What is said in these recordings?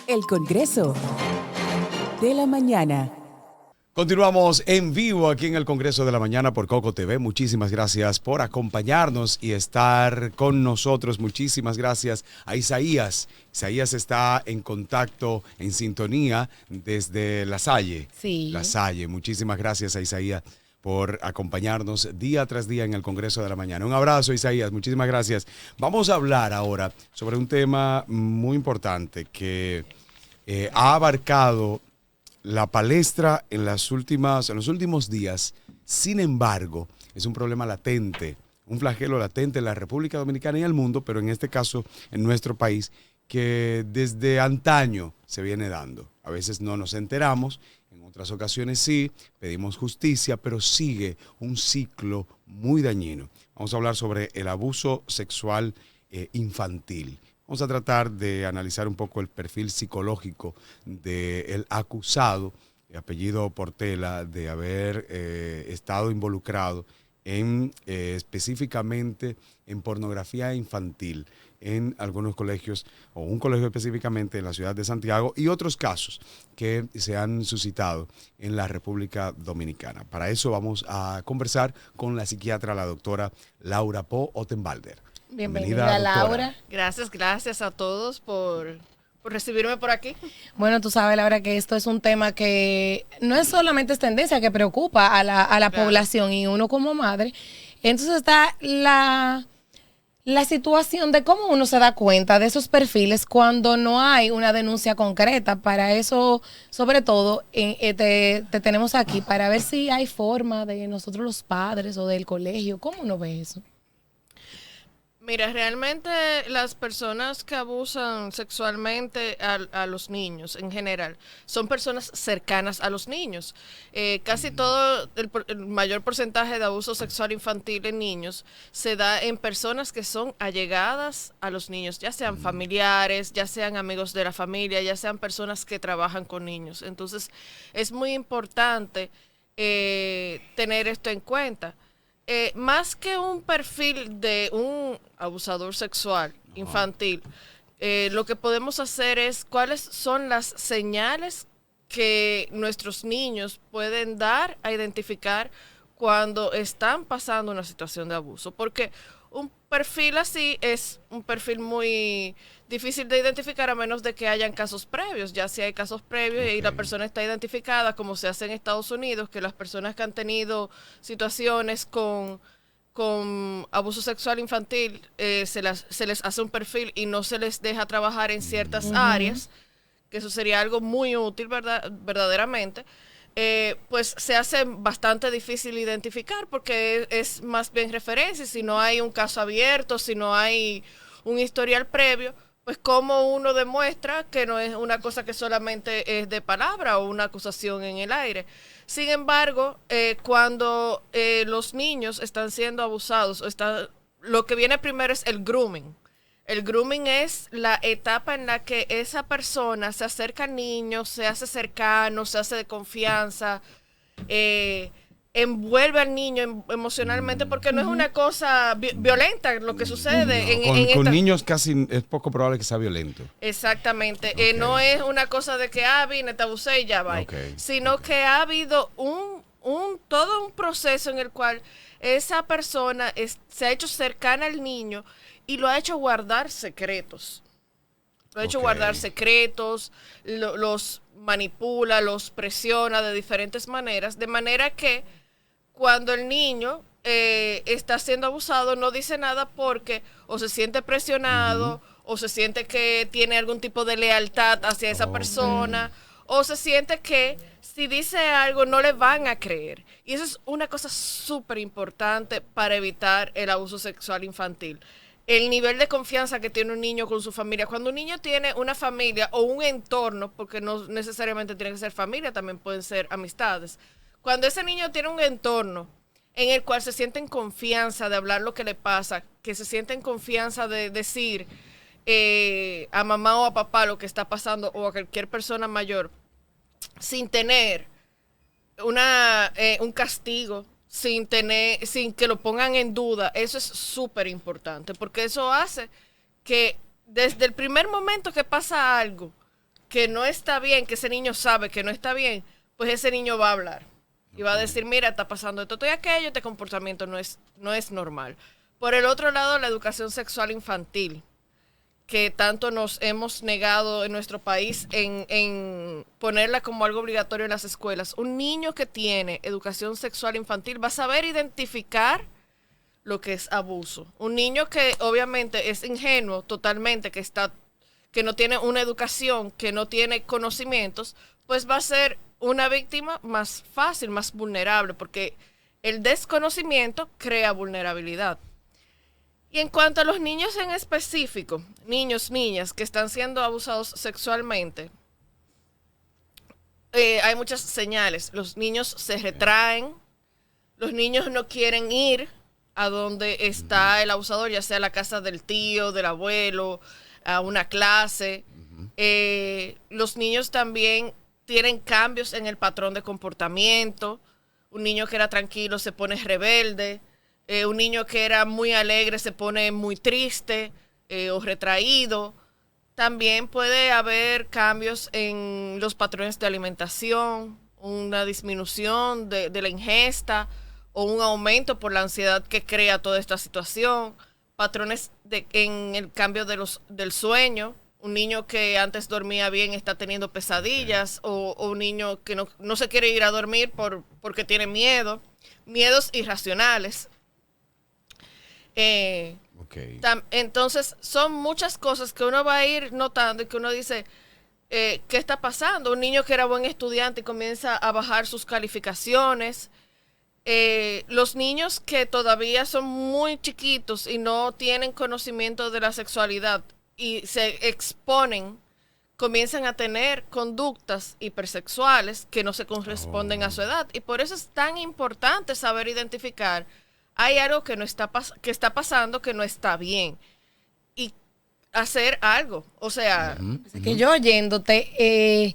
El Congreso de la Mañana. Continuamos en vivo aquí en el Congreso de la Mañana por Coco TV. Muchísimas gracias por acompañarnos y estar con nosotros. Muchísimas gracias a Isaías. Isaías está en contacto, en sintonía desde La Salle. Sí. La Salle. Muchísimas gracias a Isaías por acompañarnos día tras día en el Congreso de la Mañana. Un abrazo, Isaías. Muchísimas gracias. Vamos a hablar ahora sobre un tema muy importante que ha abarcado la palestra en los últimos días. Sin embargo, es un problema latente, un flagelo latente en la República Dominicana y en el mundo, pero en este caso en nuestro país, que desde antaño se viene dando. A veces no nos enteramos, en otras ocasiones sí, pedimos justicia, pero sigue un ciclo muy dañino. Vamos a hablar sobre el abuso sexual infantil. Vamos a tratar de analizar un poco el perfil psicológico del acusado, de apellido Portela, de haber estado involucrado en específicamente en pornografía infantil en algunos colegios, o un colegio específicamente en la ciudad de Santiago, y otros casos que se han suscitado en la República Dominicana. Para eso vamos a conversar con la psiquiatra, la doctora Laura Po Ottenbalder. Bienvenida, Laura. Gracias a todos por recibirme por aquí. Bueno, tú sabes, Laura, que esto es un tema que no es solamente es tendencia, que preocupa a la población y uno como madre. Entonces está la situación de cómo uno se da cuenta de esos perfiles cuando no hay una denuncia concreta. Para eso, sobre todo, te tenemos aquí para ver si hay forma de nosotros los padres o del colegio. ¿Cómo uno ve eso? Mira, realmente las personas que abusan sexualmente a los niños en general son personas cercanas a los niños. Casi todo el mayor porcentaje de abuso sexual infantil en niños se da en personas que son allegadas a los niños, ya sean familiares, ya sean amigos de la familia, ya sean personas que trabajan con niños. Entonces, es muy importante tener esto en cuenta. Más que un perfil de un abusador sexual infantil, lo que podemos hacer es cuáles son las señales que nuestros niños pueden dar a identificar cuando están pasando una situación de abuso. Porque un perfil así es un perfil muy difícil de identificar a menos de que hayan casos previos. Ya si hay casos previos y la persona está identificada, como se hace en Estados Unidos, que las personas que han tenido situaciones con abuso sexual infantil, se les hace un perfil y no se les deja trabajar en ciertas áreas, que eso sería algo muy útil, verdaderamente. Pues se hace bastante difícil identificar porque es más bien referencia. Si no hay un caso abierto, si no hay un historial previo, pues cómo uno demuestra que no es una cosa que solamente es de palabra o una acusación en el aire. Sin embargo, cuando los niños están siendo abusados, lo que viene primero es el grooming. El grooming es la etapa en la que esa persona se acerca al niño, se hace cercano, se hace de confianza, envuelve al niño emocionalmente, porque no es una cosa violenta lo que sucede. Con niños casi es poco probable que sea violento. Exactamente. No es una cosa de que, vine, te abusé y ya va. Sino que ha habido todo un proceso en el cual esa persona se ha hecho cercana al niño y lo ha hecho guardar secretos. Los manipula, los presiona de diferentes maneras, de manera que cuando el niño está siendo abusado no dice nada porque o se siente presionado o se siente que tiene algún tipo de lealtad hacia esa persona o se siente que si dice algo no le van a creer. Y eso es una cosa súper importante para evitar el abuso sexual infantil. El nivel de confianza que tiene un niño con su familia. Cuando un niño tiene una familia o un entorno, porque no necesariamente tiene que ser familia, también pueden ser amistades. Cuando ese niño tiene un entorno en el cual se siente en confianza de hablar lo que le pasa, que se siente en confianza de decir a mamá o a papá lo que está pasando o a cualquier persona mayor, sin tener un castigo, sin que lo pongan en duda, eso es súper importante, porque eso hace que desde el primer momento que pasa algo que no está bien, que ese niño sabe que no está bien, pues ese niño va a hablar. Y va a decir, mira, está pasando esto y aquello, este comportamiento no es normal. Por el otro lado, la educación sexual infantil, que tanto nos hemos negado en nuestro país en ponerla como algo obligatorio en las escuelas. Un niño que tiene educación sexual infantil va a saber identificar lo que es abuso. Un niño que obviamente es ingenuo totalmente, que no tiene una educación, que no tiene conocimientos, pues va a ser una víctima más fácil, más vulnerable, porque el desconocimiento crea vulnerabilidad. Y en cuanto a los niños en específico, niños, niñas que están siendo abusados sexualmente, hay muchas señales. Los niños se retraen, los niños no quieren ir a donde está el abusador, ya sea a la casa del tío, del abuelo, a una clase. Los niños también tienen cambios en el patrón de comportamiento. Un niño que era tranquilo se pone rebelde. Un niño que era muy alegre se pone muy triste o retraído. También puede haber cambios en los patrones de alimentación, una disminución de la ingesta o un aumento por la ansiedad que crea toda esta situación. Patrones en el cambio del sueño. Un niño que antes dormía bien está teniendo pesadillas, o un niño que no se quiere ir a dormir porque tiene miedo, miedos irracionales. Entonces son muchas cosas que uno va a ir notando y que uno dice, ¿qué está pasando? Un niño que era buen estudiante y comienza a bajar sus calificaciones. Los niños que todavía son muy chiquitos y no tienen conocimiento de la sexualidad y se exponen, comienzan a tener conductas hipersexuales que no se corresponden a su edad. Y por eso es tan importante saber identificar, hay algo que que está pasando que no está bien, y hacer algo. O sea, que yo oyéndote,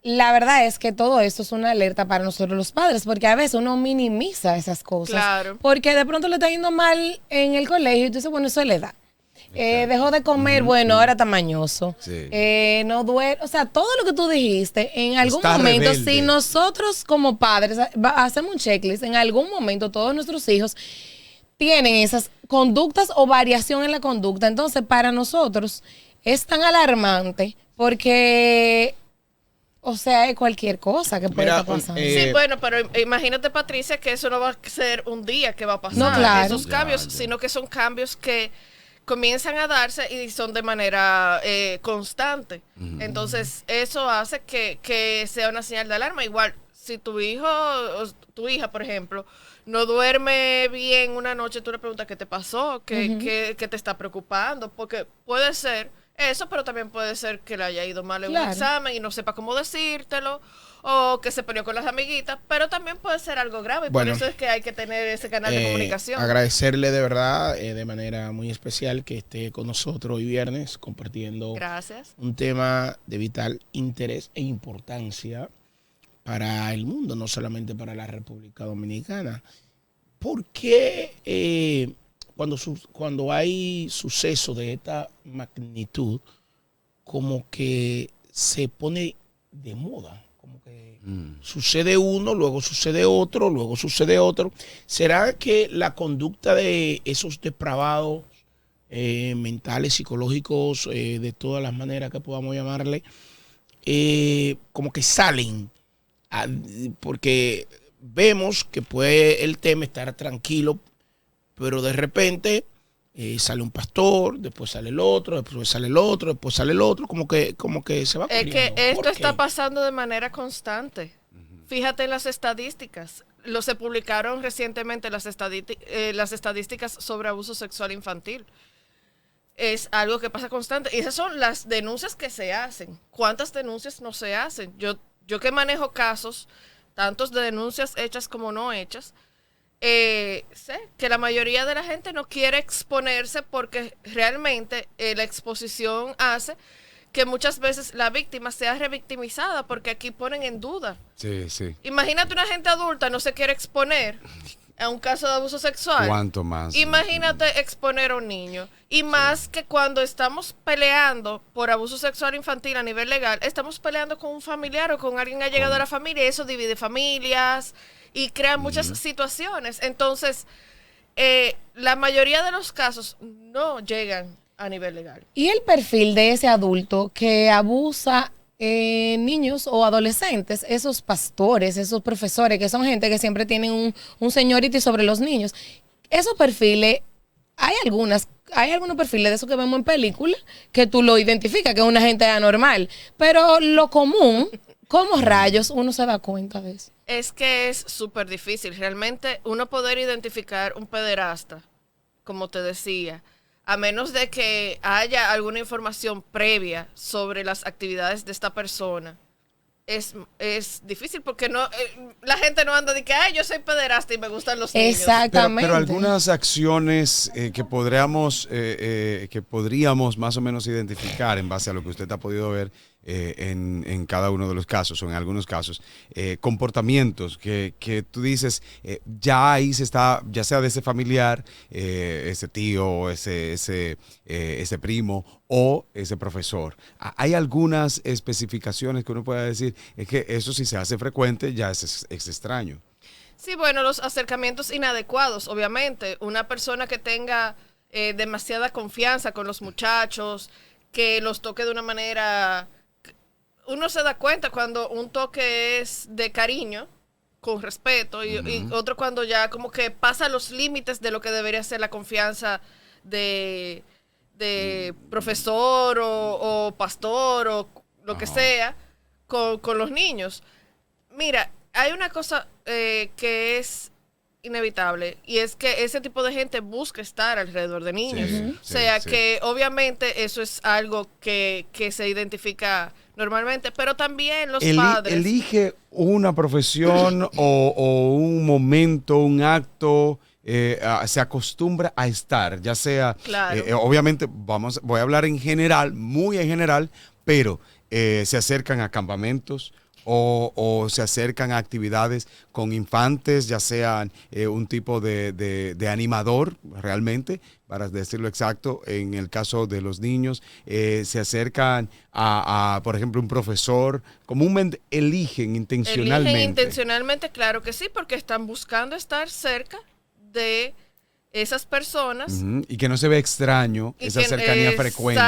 la verdad es que todo esto es una alerta para nosotros los padres, porque a veces uno minimiza esas cosas. Claro. Porque de pronto le está yendo mal en el colegio y tú dices, bueno, eso es la edad. Dejó de comer, bueno, ahora está mañoso. Sí. No duele. O sea, todo lo que tú dijiste, en algún Está momento, rebelde. si nosotros como padres hacemos un checklist, en algún momento todos nuestros hijos tienen esas conductas o variación en la conducta. Entonces, para nosotros es tan alarmante porque, o sea, es cualquier cosa que puede estar pasando. sí, bueno, pero imagínate, Patricia, que eso no va a ser un día que va a pasar. No, claro. Esos cambios, sino que son cambios que comienzan a darse y son de manera constante. Entonces, eso hace que sea una señal de alarma. Igual, si tu hijo o tu hija, por ejemplo, no duerme bien una noche, tú le preguntas qué te pasó, qué te está preocupando, porque puede ser eso, pero también puede ser que le haya ido mal en un examen y no sepa cómo decírtelo, o que se peleó con las amiguitas, pero también puede ser algo grave. Y bueno, por eso es que hay que tener ese canal de comunicación. Agradecerle de verdad, de manera muy especial, que esté con nosotros hoy viernes compartiendo Gracias. un tema de vital interés e importancia para el mundo, no solamente para la República Dominicana. ¿Por qué cuando hay sucesos de esta magnitud, como que se pone de moda? Como que sucede uno, luego sucede otro, luego sucede otro. ¿Será que la conducta de esos depravados mentales, psicológicos, de todas las maneras que podamos llamarle, como que salen? Porque vemos que puede el tema estar tranquilo, pero de repente sale un pastor, después sale el otro, después sale el otro, después sale el otro, como que se va Es corriendo. que esto ¿Por está qué? pasando de manera constante. Fíjate en las estadísticas. Se publicaron recientemente las estadísticas sobre abuso sexual infantil. Es algo que pasa constante. Y esas son las denuncias que se hacen. ¿Cuántas denuncias no se hacen? Yo que manejo casos, tantos de denuncias hechas como no hechas, sé que la mayoría de la gente no quiere exponerse porque realmente la exposición hace que muchas veces la víctima sea revictimizada, porque aquí ponen en duda. Sí, sí. Imagínate una gente adulta no se quiere exponer. a un caso de abuso sexual, ¿Cuánto más? imagínate exponer a un niño. Y más que cuando estamos peleando por abuso sexual infantil a nivel legal, estamos peleando con un familiar o con alguien allegado a la familia, y eso divide familias y crea muchas situaciones. Entonces, la mayoría de los casos no llegan a nivel legal. Y el perfil de ese adulto que abusa niños o adolescentes, esos pastores, esos profesores, que son gente que siempre tienen un seniority sobre los niños. Esos perfiles, hay algunos perfiles de esos que vemos en películas que tú lo identificas, que es una gente anormal. Pero lo común, ¿cómo rayos uno se da cuenta de eso? Es que es súper difícil. Realmente uno poder identificar un pederasta, como te decía, a menos de que haya alguna información previa sobre las actividades de esta persona, es difícil porque no la gente no anda de que yo soy pederasta y me gustan los niños. Exactamente. Pero algunas acciones que podríamos más o menos identificar en base a lo que usted ha podido ver en cada uno de los casos o en algunos casos, comportamientos que tú dices, ya ahí se está, ya sea de ese familiar, ese tío, ese primo o ese profesor. Hay algunas especificaciones que uno pueda decir, es que eso si se hace frecuente ya es extraño. Sí, bueno, los acercamientos inadecuados, obviamente. Una persona que tenga demasiada confianza con los muchachos, que los toque de una manera... Uno se da cuenta cuando un toque es de cariño, con respeto, y otro cuando ya como que pasa los límites de lo que debería ser la confianza de profesor o pastor o lo que sea con los niños. Mira, hay una cosa que es inevitable, y es que ese tipo de gente busca estar alrededor de niños. Sí, O sea, sí. que obviamente eso es algo que se identifica normalmente, pero también los padres. Elige una profesión o un momento, un acto, se acostumbra a estar, ya sea, Claro. obviamente voy a hablar en general, muy en general, pero se acercan a campamentos o se acercan a actividades con infantes, ya sean un tipo de animador realmente, para decirlo exacto, en el caso de los niños, se acercan a, por ejemplo, un profesor, comúnmente eligen intencionalmente. Eligen intencionalmente, claro que sí, porque están buscando estar cerca de esas personas. Ujú, y que no se ve extraño Y esa que- cercanía frecuente.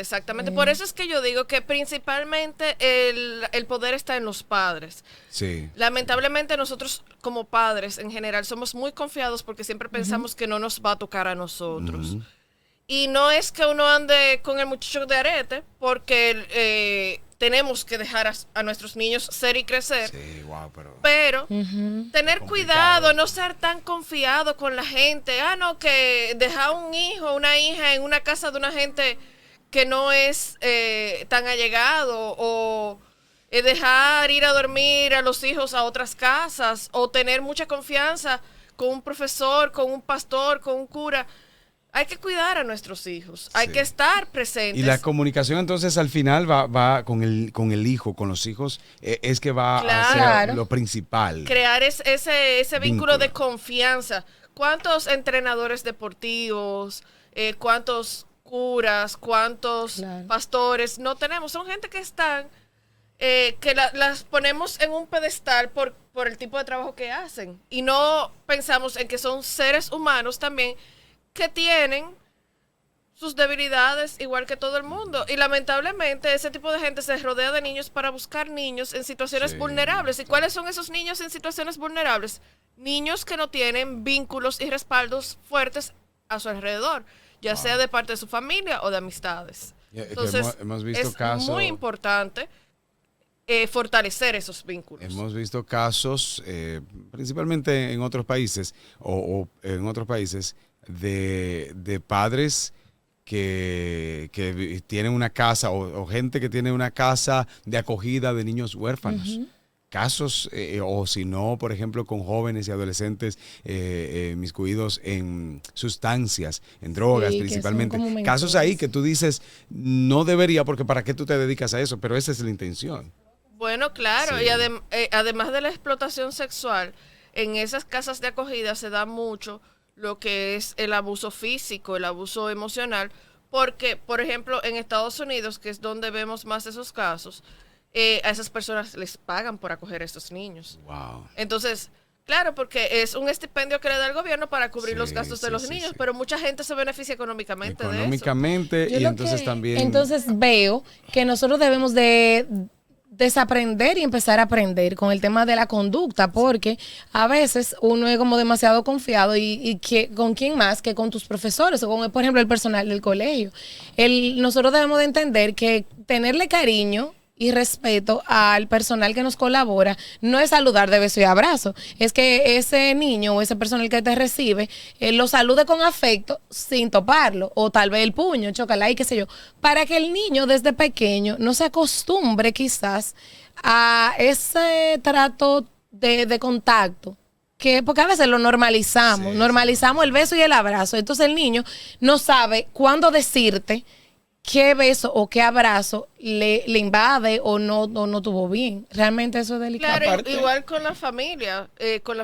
Exactamente. Por eso es que yo digo que principalmente el poder está en los padres. Sí. Lamentablemente nosotros como padres en general somos muy confiados porque siempre pensamos que no nos va a tocar a nosotros. Ujú. Y no es que uno ande con el muchacho de arete, porque tenemos que dejar a nuestros niños ser y crecer. Sí, wow, Pero tener Complicado. cuidado, no ser tan confiado con la gente. No, que dejar un hijo, una hija en una casa de una gente que no es tan allegado, o dejar ir a dormir a los hijos a otras casas, o tener mucha confianza con un profesor, con un pastor, con un cura. Hay que cuidar a nuestros hijos, hay Sí. que estar presentes. Y la comunicación entonces al final va con el hijo, con los hijos, es que va a Claro. ser lo principal. Crear ese vínculo Vínculo. de confianza. ¿Cuántos entrenadores deportivos, cuántos curas, cuántos Claro. pastores no tenemos? Son gente que están, que las ponemos en un pedestal por el tipo de trabajo que hacen. Y no pensamos en que son seres humanos también que tienen sus debilidades igual que todo el mundo. Y lamentablemente ese tipo de gente se rodea de niños para buscar niños en situaciones Sí, vulnerables. ¿Y cuáles son esos niños en situaciones vulnerables? Niños que no tienen vínculos y respaldos fuertes a su alrededor, ya sea de parte de su familia o de amistades. Que Entonces, hemos visto es casos. muy importante fortalecer esos vínculos. Hemos visto casos, principalmente en otros países, o en otros países, de padres que tienen una casa, o gente que tiene una casa de acogida de niños huérfanos. Casos, o si no, por ejemplo, con jóvenes y adolescentes miscuidos en sustancias, en drogas Sí, que son principalmente. como Casos ahí que tú dices, no debería, porque ¿para qué tú te dedicas a eso? Pero esa es la intención. Bueno, claro, Sí. y además de la explotación sexual, en esas casas de acogida se da mucho lo que es el abuso físico, el abuso emocional, porque, por ejemplo, en Estados Unidos, que es donde vemos más esos casos, a esas personas les pagan por acoger a estos niños. Wow. Entonces, claro, porque es un estipendio que le da el gobierno para cubrir los gastos de los niños, pero mucha gente se beneficia económicamente de eso. Económicamente, Yo y lo entonces que- también... Entonces veo que nosotros debemos de desaprender y empezar a aprender con el tema de la conducta, porque a veces uno es como demasiado confiado y que con quién más que con tus profesores o con, por ejemplo, el personal del colegio. Nosotros debemos de entender que tenerle cariño y respeto al personal que nos colabora no es saludar de beso y abrazo, es que ese niño o ese personal que te recibe lo salude con afecto sin toparlo, o tal vez el puño, chócala y qué sé yo, para que el niño desde pequeño no se acostumbre quizás a ese trato de contacto. Porque a veces lo normalizamos, normalizamos el beso y el abrazo, entonces el niño no sabe cuándo decirte qué beso o qué abrazo le invade o no tuvo bien. Realmente eso es delicado. Claro, Aparte- igual con la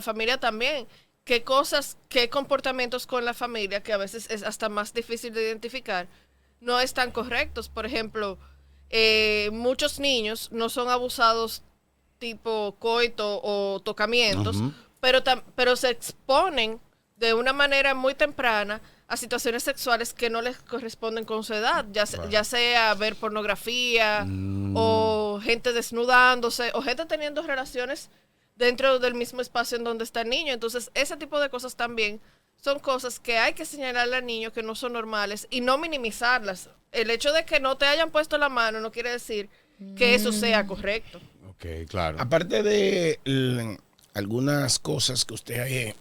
familia también. ¿Qué cosas, qué comportamientos con la familia, que a veces es hasta más difícil de identificar, no están correctos? Por ejemplo, muchos niños no son abusados tipo coito o tocamientos, Ujú. pero se exponen de una manera muy temprana a situaciones sexuales que no les corresponden con su edad, ya sea ver pornografía o gente desnudándose o gente teniendo relaciones dentro del mismo espacio en donde está el niño. Entonces, ese tipo de cosas también son cosas que hay que señalarle al niño que no son normales y no minimizarlas. El hecho de que no te hayan puesto la mano no quiere decir que eso sea correcto. Ok, claro. Aparte de algunas cosas que usted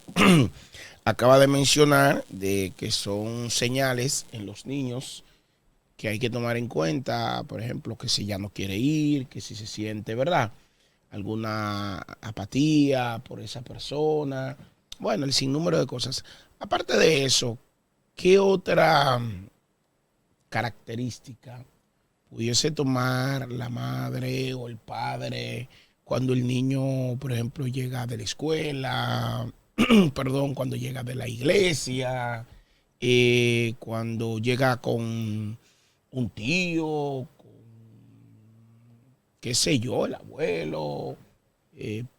acaba de mencionar, de que son señales en los niños que hay que tomar en cuenta, por ejemplo, que si ya no quiere ir, que si se siente, ¿verdad?, alguna apatía por esa persona, bueno, el sinnúmero de cosas. Aparte de eso, ¿qué otra característica pudiese tomar la madre o el padre cuando el niño, por ejemplo, llega de la escuela, perdón, cuando llega de la iglesia, cuando llega con un tío, con, qué sé yo, el abuelo,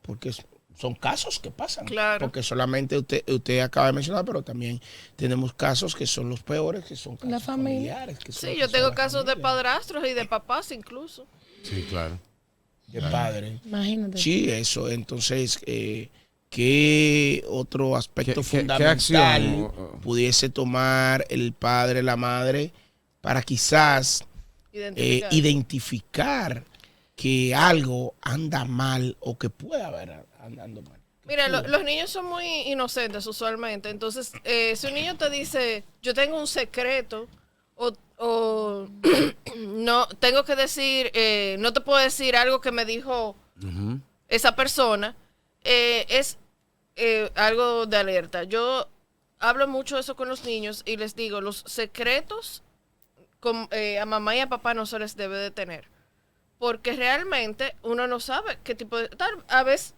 porque son casos que pasan. Claro. Porque solamente usted acaba de mencionar, pero también tenemos casos que son los peores, que son casos La familia. familiares. Que son, Sí, que yo son tengo la casos de familia, padrastros y de papás incluso. Sí, claro. de padre. Imagínate. Sí, eso. Entonces, ¿qué otro aspecto ¿Qué fundamental acción? pudiese tomar el padre, la madre, para quizás identificar que algo anda mal o que puede haber andando mal? Mira, los niños son muy inocentes usualmente. Entonces, si un niño te dice, yo tengo un secreto, o no, tengo que decir, no te puedo decir algo que me dijo Ujú. esa persona, es algo de alerta. Yo hablo mucho eso con los niños y les digo, los secretos a mamá y a papá no se les debe de tener. Porque realmente uno no sabe qué tipo de... a veces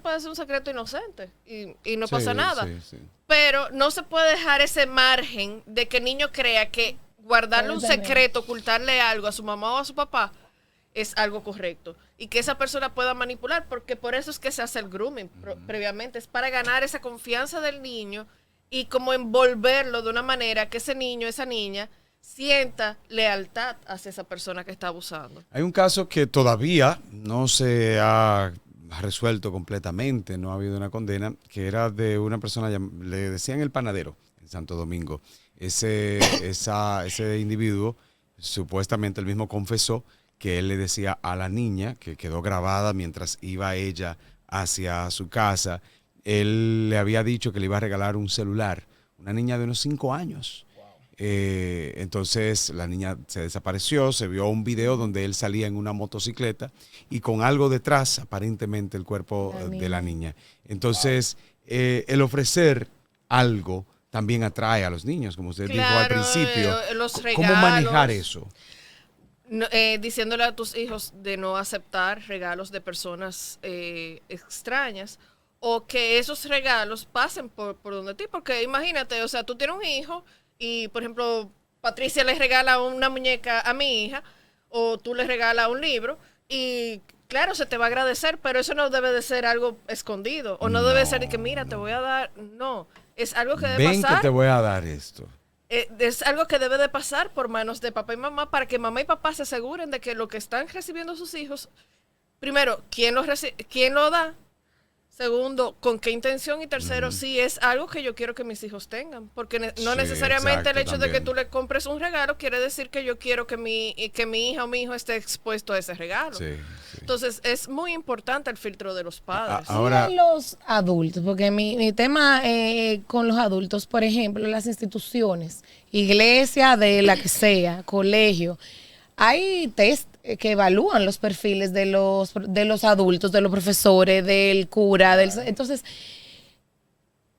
puede ser un secreto inocente y no pasa nada. Sí, sí. Pero no se puede dejar ese margen de que el niño crea que guardarle un Puede tener. secreto, ocultarle algo a su mamá o a su papá es algo correcto. Y que esa persona pueda manipular, porque por eso es que se hace el grooming previamente. Es para ganar esa confianza del niño y como envolverlo de una manera que ese niño, esa niña, sienta lealtad hacia esa persona que está abusando. Hay un caso que todavía no se ha resuelto completamente, no ha habido una condena, que era de una persona, le decían el panadero en Santo Domingo. Ese individuo, supuestamente él mismo confesó que él le decía a la niña, que quedó grabada mientras iba ella hacia su casa, él le había dicho que le iba a regalar un celular, una niña de unos 5 años. Entonces la niña se desapareció, se vio un video donde él salía en una motocicleta y con algo detrás, aparentemente el cuerpo de la niña. Entonces, el ofrecer algo también atrae a los niños, como usted dijo al principio. Los ¿Cómo regalos, manejar eso? No, diciéndole a tus hijos de no aceptar regalos de personas extrañas, o que esos regalos pasen por donde ti, porque imagínate, o sea, tú tienes un hijo y, por ejemplo, Patricia le regala una muñeca a mi hija, o tú le regalas un libro, y claro, se te va a agradecer, pero eso no debe de ser algo escondido, o no debe ser de que, mira, te voy a dar, no, es algo que debe Ven pasar. que te voy a dar esto. Es algo que debe de pasar por manos de papá y mamá para que mamá y papá se aseguren de que lo que están recibiendo sus hijos, primero, quién lo da, segundo, con qué intención, y tercero, si es algo que yo quiero que mis hijos tengan, porque no Sí, necesariamente el exacto, hecho de que también. tú le compres un regalo quiere decir que yo quiero que mi hija o mi hijo esté expuesto a ese regalo. Sí, sí. Entonces, es muy importante el filtro de los padres. Ahora- Y a los adultos, porque mi tema con los adultos, por ejemplo, las instituciones, iglesia de la que sea, colegio, hay test que evalúan los perfiles de los adultos, de los profesores, del cura, entonces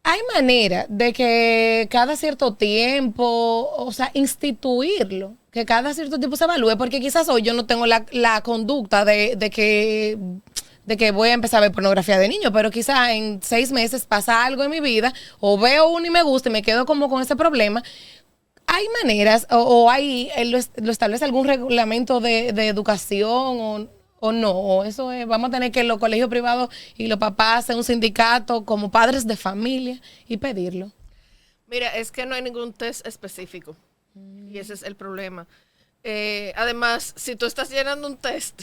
hay manera de que cada cierto tiempo, o sea, instituirlo, que cada cierto tiempo se evalúe, porque quizás hoy yo no tengo la conducta de que voy a empezar a ver pornografía de niño, pero quizás en 6 meses pasa algo en mi vida, o veo uno y me gusta y me quedo como con ese problema. Hay maneras, o hay, lo establece algún reglamento de educación o no, o eso es, vamos a tener que los colegios privados y los papás hacer un sindicato como padres de familia y pedirlo. Mira, es que no hay ningún test específico. Y ese es el problema. Además, si tú estás llenando un test,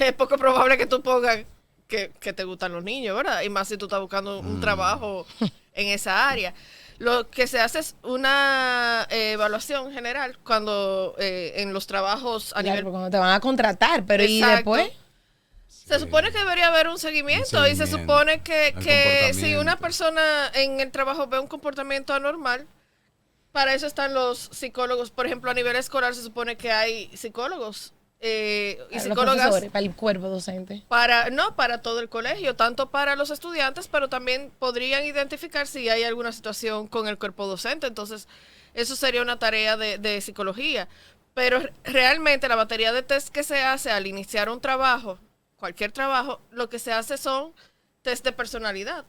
es poco probable que tú pongas que te gustan los niños, ¿verdad? Y más si tú estás buscando un trabajo en esa área. Lo que se hace es una evaluación general cuando en los trabajos a Claro, nivel... porque cuando te van a contratar, pero y Exacto. después... Se supone que debería haber un seguimiento, y se supone que si una persona en el trabajo ve un comportamiento anormal, para eso están los psicólogos. Por ejemplo, a nivel escolar se supone que hay psicólogos y Los psicólogas profesores, para el cuerpo docente. para todo el colegio, tanto para los estudiantes, pero también podrían identificar si hay alguna situación con el cuerpo docente. Entonces, eso sería una tarea de psicología. Pero realmente la batería de test que se hace al iniciar un trabajo, cualquier trabajo, lo que se hace son test de personalidad.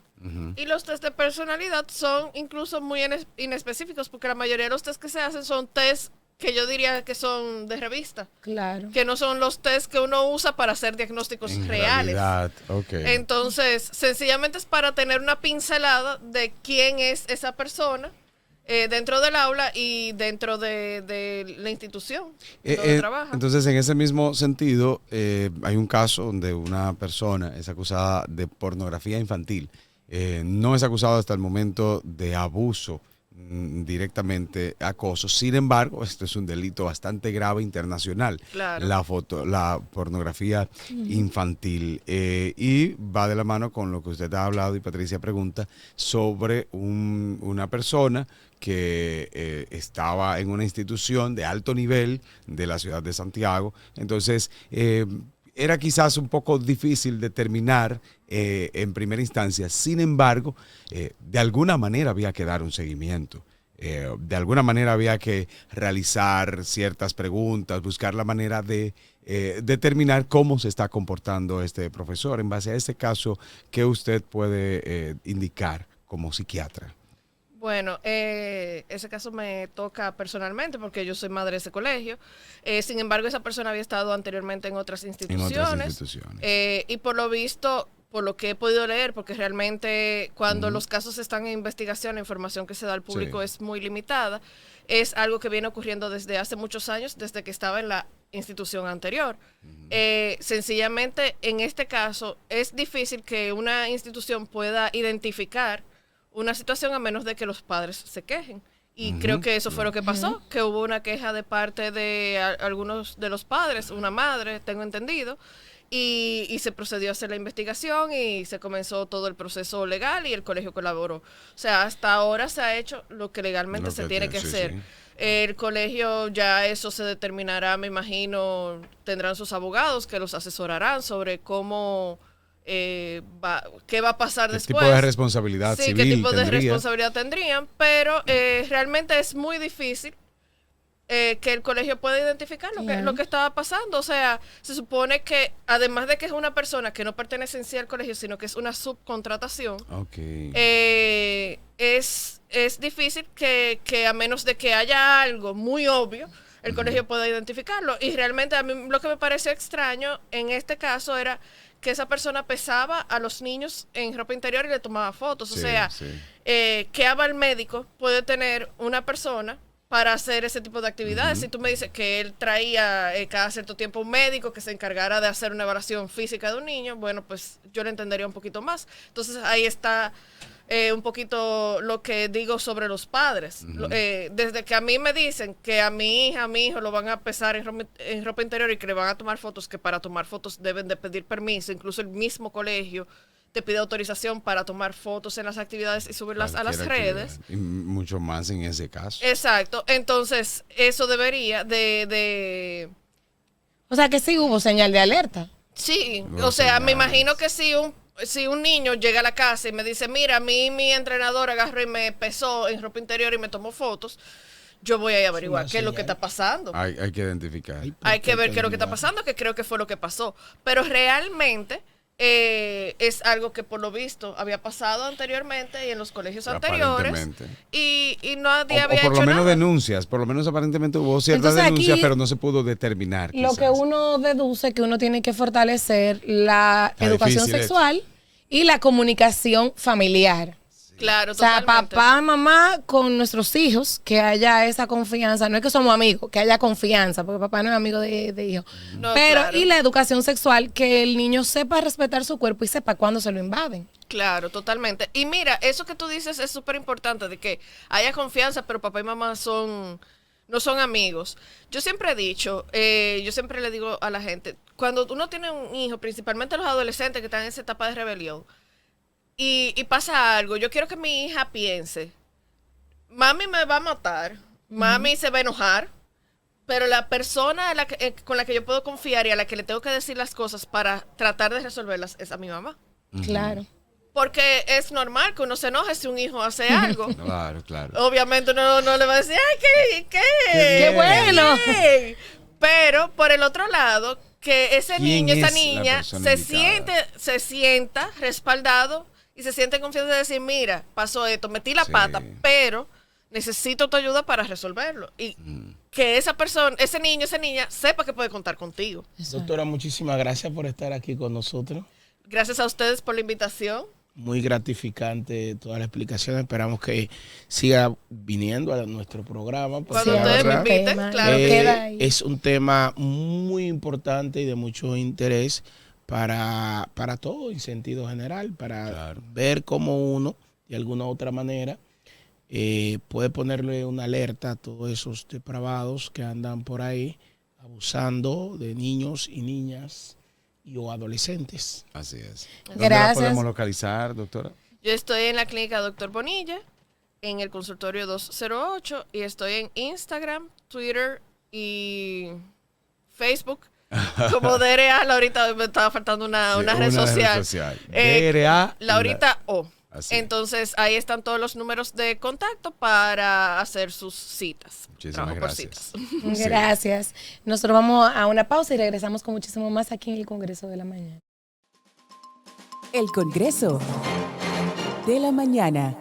Y los test de personalidad son incluso muy inespecíficos, porque la mayoría de los test que se hacen son test que yo diría que son de revista, Claro. que no son los test que uno usa para hacer diagnósticos En reales. realidad, ok. Entonces, sencillamente es para tener una pincelada de quién es esa persona dentro del aula y dentro de la institución donde trabaja. Entonces, en ese mismo sentido, hay un caso donde una persona es acusada de pornografía infantil. No es acusado hasta el momento de abuso, directamente acoso. Sin embargo, esto es un delito bastante grave internacional. Claro. La pornografía infantil. Y va de la mano con lo que usted ha hablado y Patricia pregunta sobre una persona que estaba en una institución de alto nivel de la ciudad de Santiago. Entonces, era quizás un poco difícil determinar en primera instancia. Sin embargo, de alguna manera había que dar un seguimiento. De alguna manera había que realizar ciertas preguntas, buscar la manera de determinar cómo se está comportando este profesor. En base a este caso, ¿qué usted puede indicar como psiquiatra? Bueno, ese caso me toca personalmente porque yo soy madre de ese colegio. Sin embargo, esa persona había estado anteriormente en otras instituciones. Y por lo visto, por lo que he podido leer, porque realmente cuando los casos están en investigación, la información que se da al público es muy limitada, es algo que viene ocurriendo desde hace muchos años, desde que estaba en la institución anterior. Sencillamente, en este caso, es difícil que una institución pueda identificar una situación a menos de que los padres se quejen. Y creo que eso fue lo que pasó, que hubo una queja de parte de algunos de los padres, una madre, tengo entendido, y se procedió a hacer la investigación y se comenzó todo el proceso legal y el colegio colaboró. O sea, hasta ahora se ha hecho lo que legalmente se tiene que hacer. Sí. El colegio ya eso se determinará, me imagino, tendrán sus abogados que los asesorarán sobre cómo... qué va a pasar después. ¿Qué tipo de responsabilidad civil qué tipo de tendría? responsabilidad tendrían, pero realmente es muy difícil que el colegio puede identificar Claro. lo que estaba pasando. O sea, se supone que además de que es una persona que no pertenece en sí al colegio, sino que es una subcontratación, Ok. es difícil que a menos de que haya algo muy obvio, el colegio pueda identificarlo. Y realmente a mí lo que me pareció extraño en este caso era que esa persona pesaba a los niños en ropa interior y le tomaba fotos. O Sí, sea, sí. ¿qué aval médico puede tener una persona para hacer ese tipo de actividades? Si tú me dices que él traía cada cierto tiempo un médico que se encargara de hacer una evaluación física de un niño, bueno, pues yo lo entendería un poquito más. Entonces ahí está un poquito lo que digo sobre los padres. Desde que a mí me dicen que a mi hija, a mi hijo lo van a pesar en ropa interior y que le van a tomar fotos, que para tomar fotos deben de pedir permiso, incluso el mismo colegio te pide autorización para tomar fotos en las actividades y subirlas a las Cualquier redes. actividad. Y mucho más en ese caso. Exacto, entonces eso debería de O sea que sí hubo señal de alerta. sí, Los o sea, me señales. imagino que si un niño llega a la casa y me dice, mira, a mí mi entrenador agarró y me pesó en ropa interior y me tomó fotos, yo voy a ir a averiguar una qué es lo que señal. está pasando. Hay que identificar. Hay que ver qué es lo que está pasando, que creo que fue lo que pasó. Pero realmente es algo que por lo visto había pasado anteriormente y en los colegios anteriores. Aparentemente. Y nadie O había por lo hecho menos nada. denuncias, por lo menos aparentemente hubo ciertas Entonces, denuncias, aquí, pero no se pudo determinar. Lo que quizás. uno deduce que uno tiene que fortalecer la Está educación difícil sexual y la comunicación familiar. Claro, O sea, totalmente. papá, mamá con nuestros hijos, que haya esa confianza. No es que somos amigos, que haya confianza, porque papá no es amigo de hijos. No, Pero, claro. y la educación sexual, que el niño sepa respetar su cuerpo y sepa cuándo se lo invaden. Claro, totalmente. Y mira, eso que tú dices es súper importante, de que haya confianza, pero papá y mamá no son amigos. Yo siempre he dicho, yo siempre le digo a la gente, cuando uno tiene un hijo, principalmente los adolescentes que están en esa etapa de rebelión, y pasa algo, yo quiero que mi hija piense, mami me va a matar, mami se va a enojar, pero la persona con la que yo puedo confiar y a la que le tengo que decir las cosas para tratar de resolverlas es a mi mamá. Claro. Porque es normal que uno se enoje si un hijo hace algo. Claro, claro. Obviamente uno no le va a decir, ¡ay, qué ¡Qué bueno! bien! Pero por el otro lado, que ese ¿Quién niño, esa es la niña, persona indicada? se sienta respaldado y se siente en confianza de decir, mira, pasó esto, metí la Sí. pata, pero necesito tu ayuda para resolverlo. Y que esa persona, ese niño, esa niña, sepa que puede contar contigo. Doctora, muchísimas gracias por estar aquí con nosotros. Gracias a ustedes por la invitación. Muy gratificante toda la explicación. Esperamos que siga viniendo a nuestro programa. porque Cuando la ustedes me verdad, inviten, tema, claro. lo queda ahí. es un tema muy importante y de mucho interés para todo en sentido general, para Claro. ver cómo uno, de alguna u otra manera, puede ponerle una alerta a todos esos depravados que andan por ahí abusando de niños y niñas o adolescentes. Así es. ¿Dónde la Gracias. podemos localizar, doctora? Yo estoy en la clínica Dr. Bonilla, en el consultorio 208, y estoy en Instagram, Twitter y Facebook como DRA. Ahorita me estaba faltando una Sí, red social. DRA. Laurita O. Así. Entonces ahí están todos los números de contacto para hacer sus citas. Muchísimas Trabajo por gracias. citas. Sí. Gracias. Nosotros vamos a una pausa y regresamos con muchísimo más aquí en el Congreso de la Mañana. El Congreso de la Mañana.